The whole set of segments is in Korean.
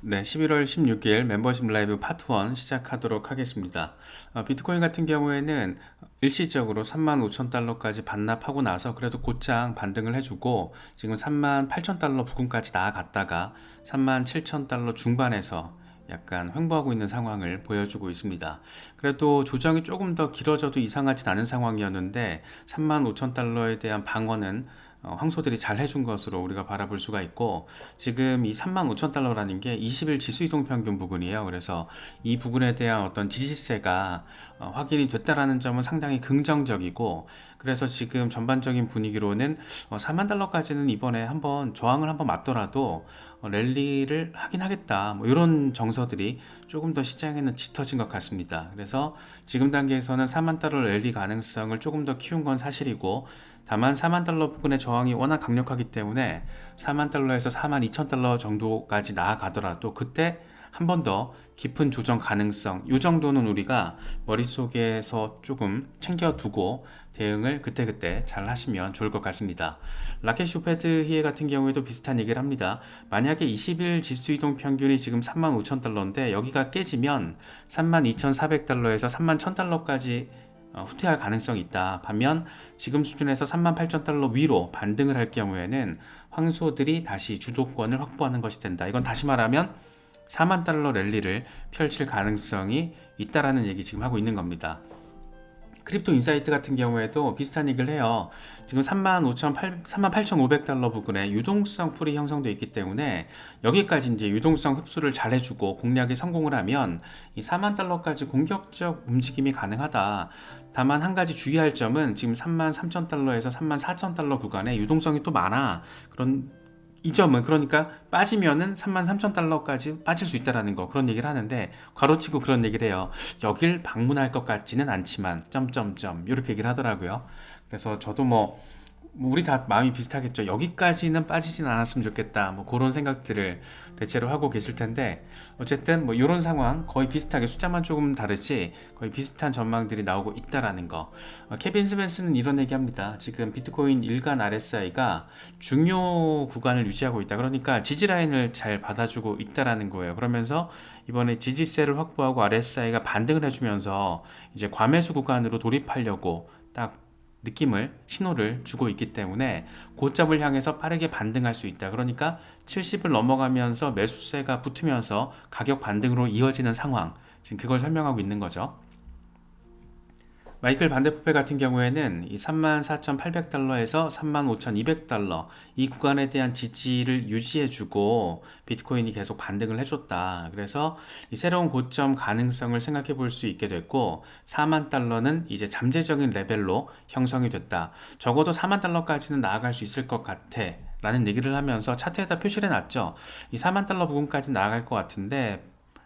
네, 11월 16일 멤버십 라이브 파트 1 시작하도록 하겠습니다. 비트코인 같은 경우에는 일시적으로 35,000달러까지 반납하고 나서 그래도 곧장 반등을 해주고 지금 38,000달러 부근까지 나아갔다가 37,000달러 중반에서 약간 횡보하고 있는 상황을 보여주고 있습니다. 그래도 조정이 조금 더 길어져도 이상하진 않은 상황이었는데 35,000달러에 대한 방어는 황소들이 잘 해준 것으로 우리가 바라볼 수가 있고, 지금 이 35,000달러라는 게 20일 지수이동 평균 부근이에요. 그래서 이 부분에 대한 어떤 지지세가 확인이 됐다라는 점은 상당히 긍정적이고, 그래서 지금 전반적인 분위기로는 4만 달러까지는 이번에 한번 저항을 한번 맞더라도 랠리를 하긴 하겠다, 뭐 이런 정서들이 조금 더 시장에는 짙어진 것 같습니다. 그래서 지금 단계에서는 4만 달러 랠리 가능성을 조금 더 키운 건 사실이고, 다만 4만 달러 부근의 저항이 워낙 강력하기 때문에 4만 달러에서 4만 2천 달러 정도까지 나아가더라도 그때 한 번 더 깊은 조정 가능성, 이 정도는 우리가 머릿속에서 조금 챙겨두고 대응을 그때그때 잘 하시면 좋을 것 같습니다. 라켓 슈페드 히에 같은 경우에도 비슷한 얘기를 합니다. 만약에 20일 지수이동 평균이 지금 3만 5천 달러인데 여기가 깨지면 3만 2,400달러에서 3만 1,000달러까지 후퇴할 가능성이 있다. 반면 지금 수준에서 38,000달러 위로 반등을 할 경우에는 황소들이 다시 주도권을 확보하는 것이 된다. 이건 다시 말하면 4만 달러 랠리를 펼칠 가능성이 있다라는 얘기 지금 하고 있는 겁니다. 크립토 인사이트 같은 경우에도 비슷한 얘기를 해요. 지금 38,500달러 부근에 유동성 풀이 형성되어 있기 때문에 여기까지 이제 유동성 흡수를 잘 해주고 공략에 성공을 하면 이 4만 달러까지 공격적 움직임이 가능하다. 다만 한 가지 주의할 점은 지금 3만 3천 달러에서 3만 4천 달러 구간에 유동성이 또 많아. 그런 이 점은 그러니까 빠지면은 33,000달러까지 빠질 수 있다라는 거, 그런 얘기를 하는데 괄호치고 그런 얘기를 해요. 여길 방문할 것 같지는 않지만 점점점 이렇게 얘기를 하더라고요. 그래서 저도 뭐 우리 다 마음이 비슷하겠죠. 여기까지는 빠지진 않았으면 좋겠다, 뭐 그런 생각들을 대체로 하고 계실 텐데, 어쨌든 뭐 이런 상황 거의 비슷하게 숫자만 조금 다르지 거의 비슷한 전망들이 나오고 있다라는 거. 케빈 스벤스는 이런 얘기합니다. 지금 비트코인 일간 RSI가 중요 구간을 유지하고 있다. 그러니까 지지 라인을 잘 받아주고 있다라는 거예요. 그러면서 이번에 지지세를 확보하고 RSI가 반등을 해주면서 이제 과매수 구간으로 돌입하려고 딱 느낌을, 신호를 주고 있기 때문에 고점을 향해서 빠르게 반등할 수 있다. 그러니까 70을 넘어가면서 매수세가 붙으면서 가격 반등으로 이어지는 상황, 지금 그걸 설명하고 있는 거죠. 마이클 반데포페 같은 경우에는 이 34,800달러에서 35,200달러 이 구간에 대한 지지를 유지해주고 비트코인이 계속 반등을 해줬다. 그래서 이 새로운 고점 가능성을 생각해 볼 수 있게 됐고, 4만 달러는 이제 잠재적인 레벨로 형성이 됐다. 적어도 4만 달러까지는 나아갈 수 있을 것 같아 라는 얘기를 하면서 차트에다 표시를 해놨죠. 이 4만 달러 부분까지 나아갈 것 같은데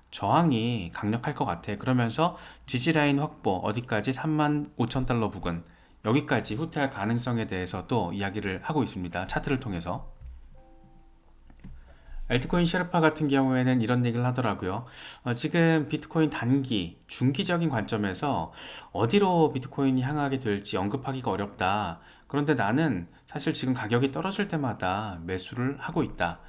저항이 강력할 것 같아. 그러면서 지지라인 확보 어디까지 3만 5천 달러 부근, 여기까지 후퇴할 가능성에 대해서도 이야기를 하고 있습니다. 차트를 통해서. 알트코인 셰르파 같은 경우에는 이런 얘기를 하더라고요. 지금 비트코인 단기, 중기적인 관점에서 어디로 비트코인이 향하게 될지 언급하기가 어렵다. 그런데 나는 사실 지금 가격이 떨어질 때마다 매수를 하고 있다.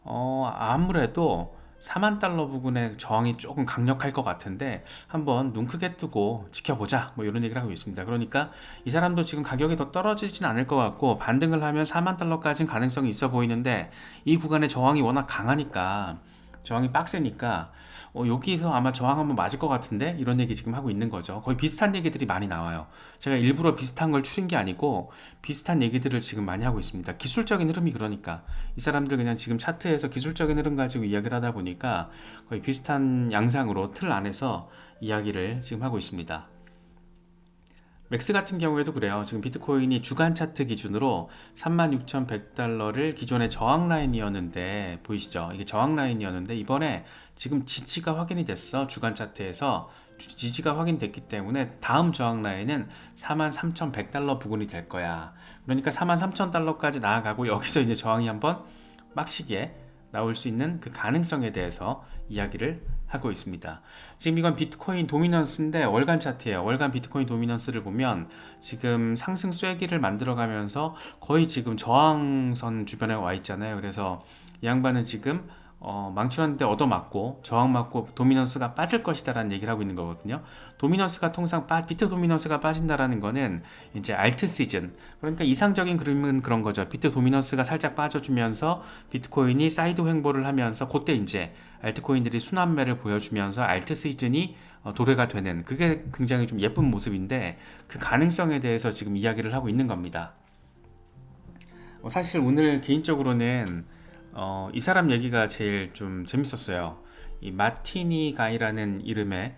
아무래도 4만 달러 부근의 저항이 조금 강력할 것 같은데 한번 눈 크게 뜨고 지켜보자, 뭐 이런 얘기를 하고 있습니다. 그러니까 이 사람도 지금 가격이 더 떨어지진 않을 것 같고 반등을 하면 4만 달러까지는 가능성이 있어 보이는데 이 구간의 저항이 워낙 강하니까, 저항이 빡세니까 여기서 아마 저항 한번 맞을 것 같은데, 이런 얘기 지금 하고 있는 거죠. 거의 비슷한 얘기들이 많이 나와요. 제가 일부러 비슷한 걸 추린 게 아니고 비슷한 얘기들을 지금 많이 하고 있습니다. 기술적인 흐름이, 그러니까 이 사람들 그냥 지금 차트에서 기술적인 흐름 가지고 이야기를 하다 보니까 거의 비슷한 양상으로 틀 안에서 이야기를 지금 하고 있습니다. 맥스 같은 경우에도 그래요. 지금 비트코인이 주간 차트 기준으로 36,100달러를 기존의 저항 라인이었는데, 보이시죠? 이게 저항 라인이었는데 이번에 지금 지지가 확인이 됐어. 주간 차트에서 지지가 확인됐기 때문에 다음 저항 라인은 43,100달러 부근이 될 거야. 그러니까 43,000달러까지 나아가고 여기서 이제 저항이 한번 빡시게 나올 수 있는 그 가능성에 대해서 이야기를 하고 있습니다. 지금 이건 비트코인 도미넌스인데 월간 차트예요. 월간 비트코인 도미넌스를 보면 지금 상승 쐐기를 만들어가면서 거의 지금 저항선 주변에 와 있잖아요. 그래서 이 양반은 지금 망치는데 얻어맞고 저항맞고 도미넌스가 빠질 것이다라는 얘기를 하고 있는 거거든요. 도미넌스가 통상 비트 도미넌스가 빠진다라는 거는 이제 알트 시즌, 그러니까 이상적인 그림은 그런 거죠. 비트 도미넌스가 살짝 빠져주면서 비트코인이 사이드 횡보를 하면서 그때 이제 알트코인들이 순환매를 보여주면서 알트 시즌이 도래가 되는, 그게 굉장히 좀 예쁜 모습인데 그 가능성에 대해서 지금 이야기를 하고 있는 겁니다. 사실 오늘 개인적으로는 이 사람 얘기가 제일 좀 재밌었어요. 이 마티니 가이라는 이름의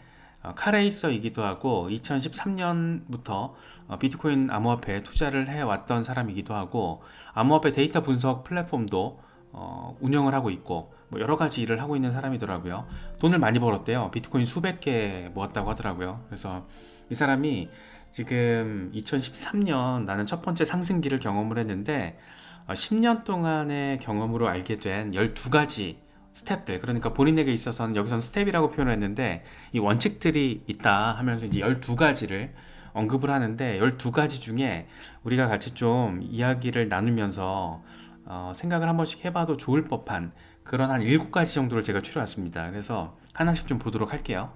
카레이서이기도 하고 2013년부터 비트코인 암호화폐에 투자를 해왔던 사람이기도 하고 암호화폐 데이터 분석 플랫폼도 운영을 하고 있고 뭐 여러 가지 일을 하고 있는 사람이더라고요. 돈을 많이 벌었대요. 비트코인 수백 개 모았다고 하더라고요. 그래서 이 사람이 지금 2013년 나는 첫 번째 상승기를 경험을 했는데 10년 동안의 경험으로 알게 된 12가지 스텝들, 그러니까 본인에게 있어서는 여기선 스텝이라고 표현을 했는데 이 원칙들이 있다 하면서 이제 12가지를 언급을 하는데 12가지 중에 우리가 같이 좀 이야기를 나누면서 생각을 한 번씩 해봐도 좋을 법한 그런 한 7가지 정도를 제가 추려왔습니다. 그래서 하나씩 좀 보도록 할게요.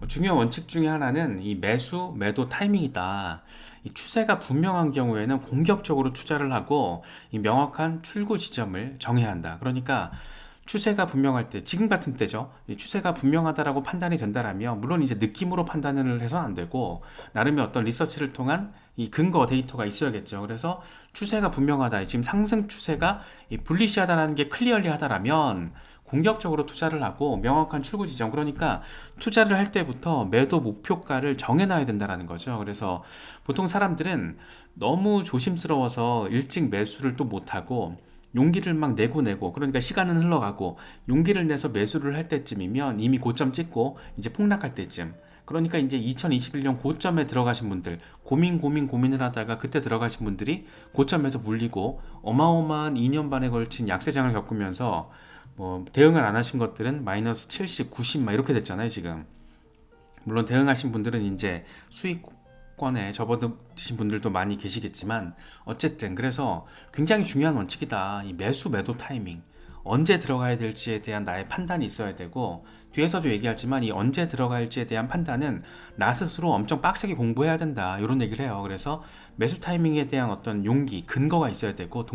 중요한 원칙 중에 하나는 이 매수, 매도 타이밍이다. 이 추세가 분명한 경우에는 공격적으로 투자를 하고 이 명확한 출구 지점을 정해야 한다. 그러니까 추세가 분명할 때, 지금 같은 때죠. 이 추세가 분명하다라고 판단이 된다라면 물론 이제 느낌으로 판단을 해서는 안 되고 나름의 어떤 리서치를 통한 이 근거 데이터가 있어야겠죠. 그래서 추세가 분명하다, 지금 상승 추세가 불리시하다는 게 클리어리하다라면 공격적으로 투자를 하고 명확한 출구 지점, 그러니까 투자를 할 때부터 매도 목표가를 정해놔야 된다는 거죠. 그래서 보통 사람들은 너무 조심스러워서 일찍 매수를 또 못하고 용기를 막 내고 그러니까 시간은 흘러가고 용기를 내서 매수를 할 때쯤이면 이미 고점 찍고 이제 폭락할 때쯤, 그러니까 이제 2021년 고점에 들어가신 분들, 고민을 하다가 그때 들어가신 분들이 고점에서 물리고 어마어마한 2년 반에 걸친 약세장을 겪으면서 뭐 대응을 안 하신 것들은 마이너스 70, 90 막 이렇게 됐잖아요 지금. 물론 대응하신 분들은 이제 수익권에 접어드신 분들도 많이 계시겠지만 어쨌든 그래서 굉장히 중요한 원칙이다. 이 매수 매도 타이밍, 언제 들어가야 될지에 대한 나의 판단이 있어야 되고, 뒤에서도 얘기하지만 이 언제 들어갈지에 대한 판단은 나 스스로 엄청 빡세게 공부해야 된다, 이런 얘기를 해요. 그래서 매수 타이밍에 대한 어떤 용기, 근거가 있어야 되고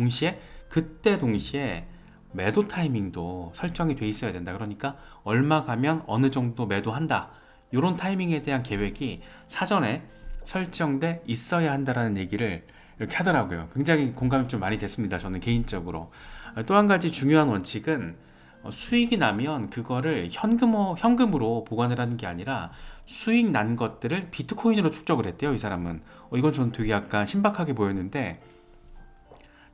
그때 동시에 매도 타이밍도 설정이 돼 있어야 된다. 그러니까 얼마 가면 어느 정도 매도한다, 이런 타이밍에 대한 계획이 사전에 설정돼 있어야 한다라는 얘기를 이렇게 하더라고요. 굉장히 공감이 좀 많이 됐습니다. 저는 개인적으로. 또 한 가지 중요한 원칙은 수익이 나면 그거를 현금으로 보관을 하는 게 아니라 수익 난 것들을 비트코인으로 축적을 했대요. 이 사람은. 이건 저는 되게 약간 신박하게 보였는데,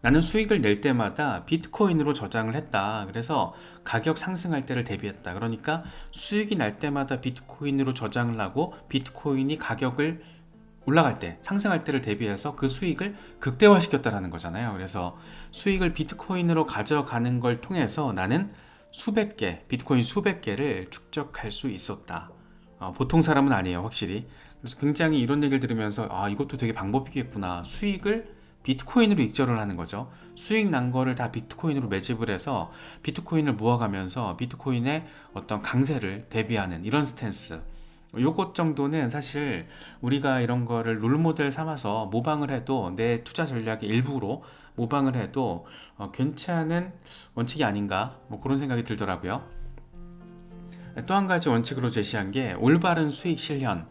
나는 수익을 낼 때마다 비트코인으로 저장을 했다. 그래서 가격 상승할 때를 대비했다. 그러니까 수익이 날 때마다 비트코인으로 저장을 하고 비트코인이 가격을 올라갈 때, 상승할 때를 대비해서 그 수익을 극대화시켰다라는 거잖아요. 그래서 수익을 비트코인으로 가져가는 걸 통해서 나는 비트코인 수백 개를 축적할 수 있었다. 보통 사람은 아니에요, 확실히. 그래서 굉장히 이런 얘기를 들으면서 이것도 되게 방법이겠구나. 수익을 비트코인으로 익절을 하는 거죠. 수익 난 거를 다 비트코인으로 매집을 해서 비트코인을 모아가면서 비트코인의 어떤 강세를 대비하는 이런 스탠스. 요것 정도는 사실 우리가 이런 거를 롤모델 삼아서 모방을 해도, 내 투자 전략의 일부로 모방을 해도 괜찮은 원칙이 아닌가, 뭐 그런 생각이 들더라고요. 또 한 가지 원칙으로 제시한 게 올바른 수익 실현.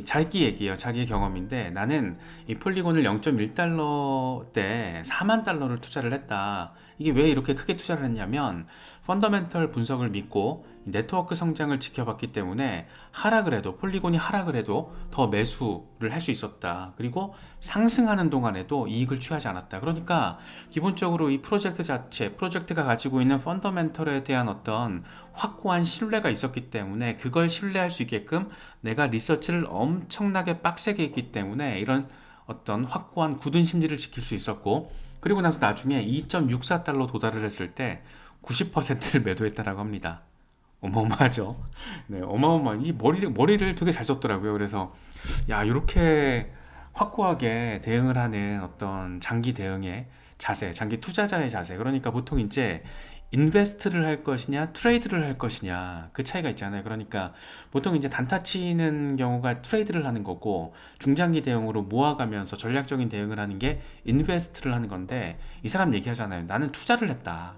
자기 얘기예요. 자기의 경험인데, 나는 이 폴리곤을 0.1달러 때 4만 달러를 투자를 했다. 이게 왜 이렇게 크게 투자를 했냐면 펀더멘털 분석을 믿고 네트워크 성장을 지켜봤기 때문에 폴리곤이 하락을 해도 더 매수를 할 수 있었다. 그리고 상승하는 동안에도 이익을 취하지 않았다. 그러니까 기본적으로 이 프로젝트가 가지고 있는 펀더멘털에 대한 어떤 확고한 신뢰가 있었기 때문에, 그걸 신뢰할 수 있게끔 내가 리서치를 엄청나게 빡세게 했기 때문에 이런 어떤 확고한 굳은 심리를 지킬 수 있었고, 그리고 나서 나중에 2.64달러 도달을 했을 때 90%를 매도했다라고 합니다. 어마어마하죠. 네, 어마어마한, 이 머리를 되게 잘 썼더라고요. 그래서 이렇게 확고하게 대응을 하는 어떤 장기 대응의 자세, 장기 투자자의 자세. 그러니까 보통 이제 인베스트를 할 것이냐, 트레이드를 할 것이냐, 그 차이가 있잖아요. 그러니까 보통 이제 단타 치는 경우가 트레이드를 하는 거고, 중장기 대응으로 모아가면서 전략적인 대응을 하는 게 인베스트를 하는 건데, 이 사람 얘기하잖아요. 나는 투자를 했다.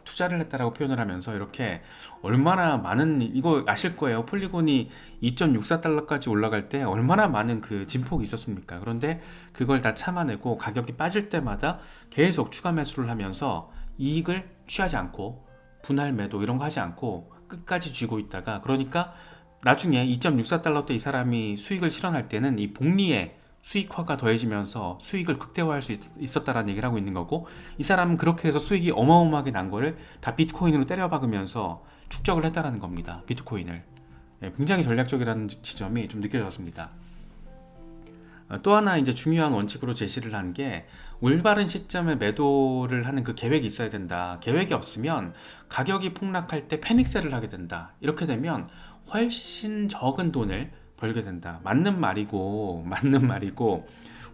투자를 했다라고 표현을 하면서 이렇게 얼마나 많은, 이거 아실 거예요. 폴리곤이 2.64달러까지 올라갈 때 얼마나 많은 그 진폭이 있었습니까? 그런데 그걸 다 참아내고 가격이 빠질 때마다 계속 추가 매수를 하면서 이익을 취하지 않고 분할 매도 이런 거 하지 않고 끝까지 쥐고 있다가, 그러니까 나중에 2.64달러 때 이 사람이 수익을 실현할 때는 이 복리에 수익화가 더해지면서 수익을 극대화할 수 있었다라는 얘기를 하고 있는 거고, 이 사람은 그렇게 해서 수익이 어마어마하게 난 거를 다 비트코인으로 때려박으면서 축적을 했다라는 겁니다. 비트코인을. 굉장히 전략적이라는 지점이 좀 느껴졌습니다. 또 하나 이제 중요한 원칙으로 제시를 한 게, 올바른 시점에 매도를 하는 그 계획이 있어야 된다. 계획이 없으면 가격이 폭락할 때 패닉셀을 하게 된다. 이렇게 되면 훨씬 적은 돈을 벌게 된다. 맞는 말이고, 맞는 말이고,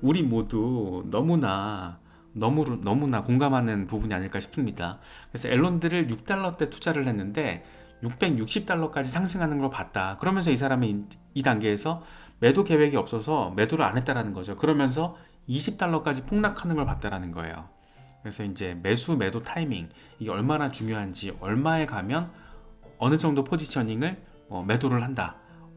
우리 모두 너무나 공감하는 부분이 아닐까 싶습니다. 그래서 앨런드를 6달러 때 투자를 했는데 660달러까지 상승하는 걸 봤다. 그러면서 이 사람이 이 단계에서 매도 계획이 없어서 매도를 안 했다라는 거죠. 그러면서 20달러까지 폭락하는 걸 봤다라는 거예요. 그래서 이제 매수 매도 타이밍, 이게 얼마나 중요한지, 얼마에 가면 어느 정도 포지셔닝을 매도를 한다,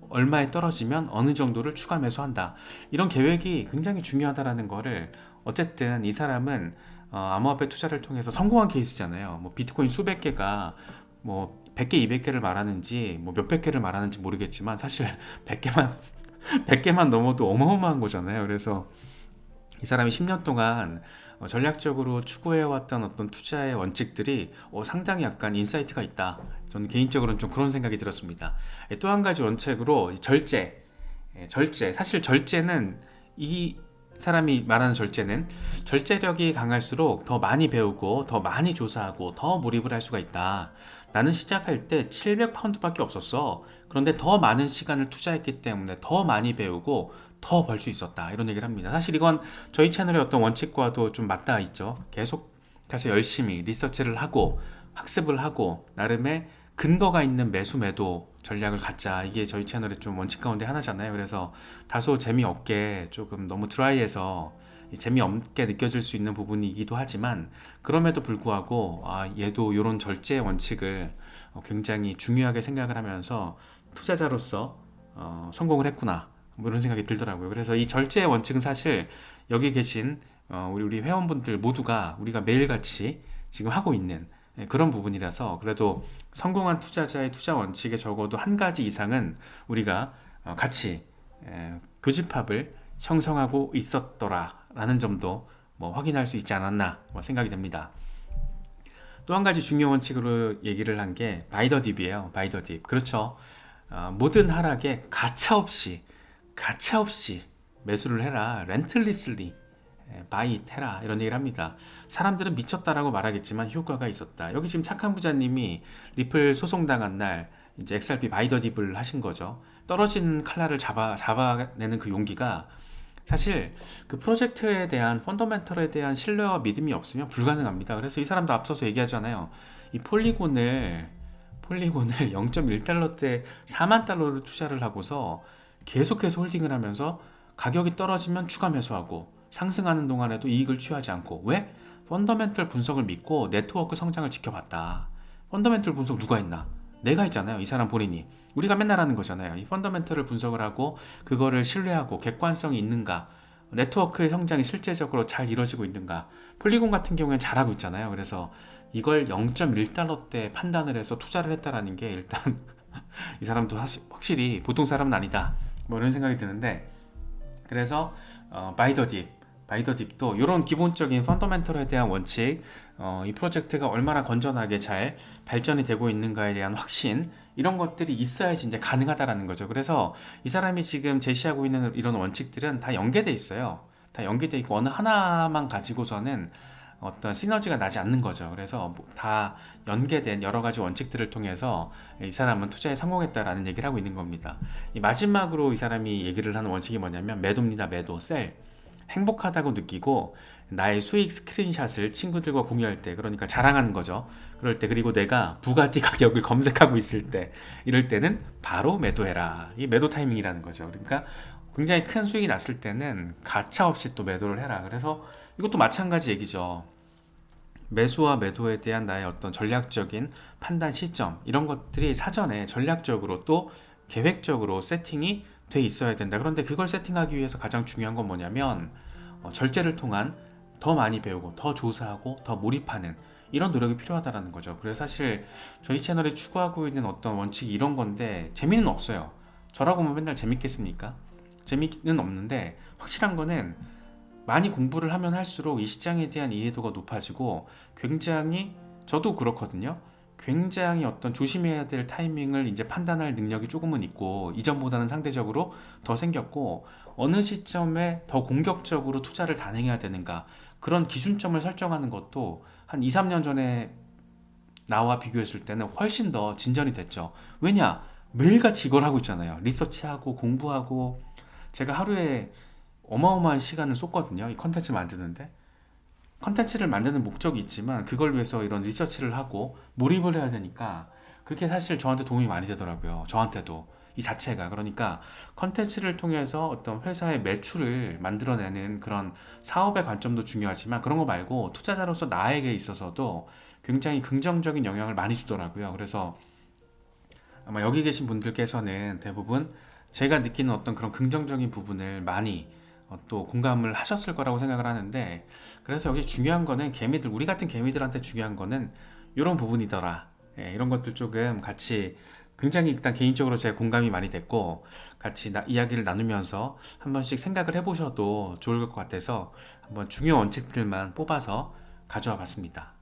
얼마에 떨어지면 어느 정도를 추가 매수한다, 이런 계획이 굉장히 중요하다라는 거를, 어쨌든 이 사람은 암호화폐 투자를 통해서 성공한 케이스잖아요. 뭐 비트코인 수백 개가 뭐 100개, 200개를 말하는지 뭐 몇백 개를 말하는지 모르겠지만 사실 100개만 100개만 넘어도 어마어마한 거잖아요. 그래서 이 사람이 10년 동안 전략적으로 추구해왔던 어떤 투자의 원칙들이 상당히 약간 인사이트가 있다. 저는 개인적으로는 좀 그런 생각이 들었습니다. 또 한 가지 원칙으로 절제. 사실 절제는, 이 사람이 말하는 절제는 절제력이 강할수록 더 많이 배우고 더 많이 조사하고 더 몰입을 할 수가 있다. 나는 시작할 때 700파운드밖에 없었어. 그런데 더 많은 시간을 투자했기 때문에 더 많이 배우고 더 벌 수 있었다. 이런 얘기를 합니다. 사실 이건 저희 채널의 어떤 원칙과도 좀 맞닿아 있죠. 계속해서 열심히 리서치를 하고 학습을 하고 나름의 근거가 있는 매수 매도 전략을 갖자. 이게 저희 채널의 좀 원칙 가운데 하나잖아요. 그래서 다소 재미없게, 조금 너무 드라이해서 재미없게 느껴질 수 있는 부분이기도 하지만, 그럼에도 불구하고 얘도 이런 절제 원칙을 굉장히 중요하게 생각을 하면서 투자자로서 성공을 했구나, 뭐 이런 생각이 들더라고요. 그래서 이 절제 원칙은 사실 여기 계신 우리 회원분들 모두가 우리가 매일같이 지금 하고 있는 그런 부분이라서, 그래도 성공한 투자자의 투자 원칙에 적어도 한 가지 이상은 우리가 같이 교집합을 형성하고 있었더라라는 점도 뭐 확인할 수 있지 않았나 생각이 됩니다. 또 한 가지 중요 원칙으로 얘기를 한 게 바이더딥이에요. 바이더딥. 그렇죠. 모든 하락에 가차없이 매수를 해라. 렌틀리슬리 바이 해라, 이런 얘기를 합니다. 사람들은 미쳤다라고 말하겠지만 효과가 있었다. 여기 지금 착한 부자님이 리플 소송당한 날 이제 XRP 바이더딥을 하신 거죠. 떨어진 칼날을 잡아내는 그 용기가, 사실 그 프로젝트에 대한 펀더멘털에 대한 신뢰와 믿음이 없으면 불가능합니다. 그래서 이 사람도 앞서서 얘기하잖아요. 이 폴리곤을 0.1달러 때 4만 달러를 투자를 하고서 계속해서 홀딩을 하면서 가격이 떨어지면 추가 매수하고 상승하는 동안에도 이익을 취하지 않고, 왜? 펀더멘털 분석을 믿고 네트워크 성장을 지켜봤다. 펀더멘털 분석 누가 했나? 내가 했잖아요. 이 사람 본인이. 우리가 맨날 하는 거잖아요. 이 펀더멘털을 분석을 하고 그거를 신뢰하고 객관성이 있는가, 네트워크의 성장이 실제적으로 잘 이루어지고 있는가. 폴리곤 같은 경우에는 잘하고 있잖아요. 그래서 이걸 0.1달러 때 판단을 해서 투자를 했다라는 게, 일단 이 사람도 확실히 보통 사람은 아니다, 뭐 이런 생각이 드는데, 그래서 바이더딥도 이런 기본적인 펀더멘털에 대한 원칙, 이 프로젝트가 얼마나 건전하게 잘 발전이 되고 있는가에 대한 확신, 이런 것들이 있어야지 이제 가능하다라는 거죠. 그래서 이 사람이 지금 제시하고 있는 이런 원칙들은 다 연계돼 있어요. 다 연계돼 있고 어느 하나만 가지고서는 어떤 시너지가 나지 않는 거죠. 그래서 다 연계된 여러 가지 원칙들을 통해서 이 사람은 투자에 성공했다라는 얘기를 하고 있는 겁니다. 이 마지막으로 이 사람이 얘기를 하는 원칙이 뭐냐면 매도입니다. 매도, 셀. 행복하다고 느끼고 나의 수익 스크린샷을 친구들과 공유할 때, 그러니까 자랑하는 거죠. 그럴 때, 그리고 내가 부가티 가격을 검색하고 있을 때, 이럴 때는 바로 매도해라. 이 매도 타이밍이라는 거죠. 그러니까 굉장히 큰 수익이 났을 때는 가차 없이 또 매도를 해라. 그래서 이것도 마찬가지 얘기죠. 매수와 매도에 대한 나의 어떤 전략적인 판단 시점, 이런 것들이 사전에 전략적으로 또 계획적으로 세팅이 돼 있어야 된다. 그런데 그걸 세팅하기 위해서 가장 중요한 건 뭐냐면 절제를 통한 더 많이 배우고 더 조사하고 더 몰입하는 이런 노력이 필요하다는 거죠. 그래서 사실 저희 채널에 추구하고 있는 어떤 원칙이 이런 건데, 재미는 없어요. 저라고 뭐 맨날 재밌겠습니까? 재미는 없는데, 확실한 거는 많이 공부를 하면 할수록 이 시장에 대한 이해도가 높아지고, 굉장히, 저도 그렇거든요. 굉장히 어떤 조심해야 될 타이밍을 이제 판단할 능력이 조금은 있고, 이전보다는 상대적으로 더 생겼고, 어느 시점에 더 공격적으로 투자를 단행해야 되는가, 그런 기준점을 설정하는 것도 한 2, 3년 전에 나와 비교했을 때는 훨씬 더 진전이 됐죠. 왜냐? 매일같이 이걸 하고 있잖아요. 리서치하고 공부하고. 제가 하루에 어마어마한 시간을 쏟거든요. 이 컨텐츠 만드는데. 컨텐츠를 만드는 목적이 있지만 그걸 위해서 이런 리서치를 하고 몰입을 해야 되니까 그게 사실 저한테 도움이 많이 되더라고요. 저한테도 이 자체가. 그러니까 컨텐츠를 통해서 어떤 회사의 매출을 만들어내는 그런 사업의 관점도 중요하지만, 그런 거 말고 투자자로서 나에게 있어서도 굉장히 긍정적인 영향을 많이 주더라고요. 그래서 아마 여기 계신 분들께서는 대부분 제가 느끼는 어떤 그런 긍정적인 부분을 많이 또 공감을 하셨을 거라고 생각을 하는데, 그래서 여기 중요한 거는 개미들, 우리 같은 개미들한테 중요한 거는 이런 부분이더라. 예, 이런 것들 조금 같이, 굉장히 일단 개인적으로 제가 공감이 많이 됐고, 같이 이야기를 나누면서 한 번씩 생각을 해보셔도 좋을 것 같아서 한번 중요 원칙들만 뽑아서 가져와 봤습니다.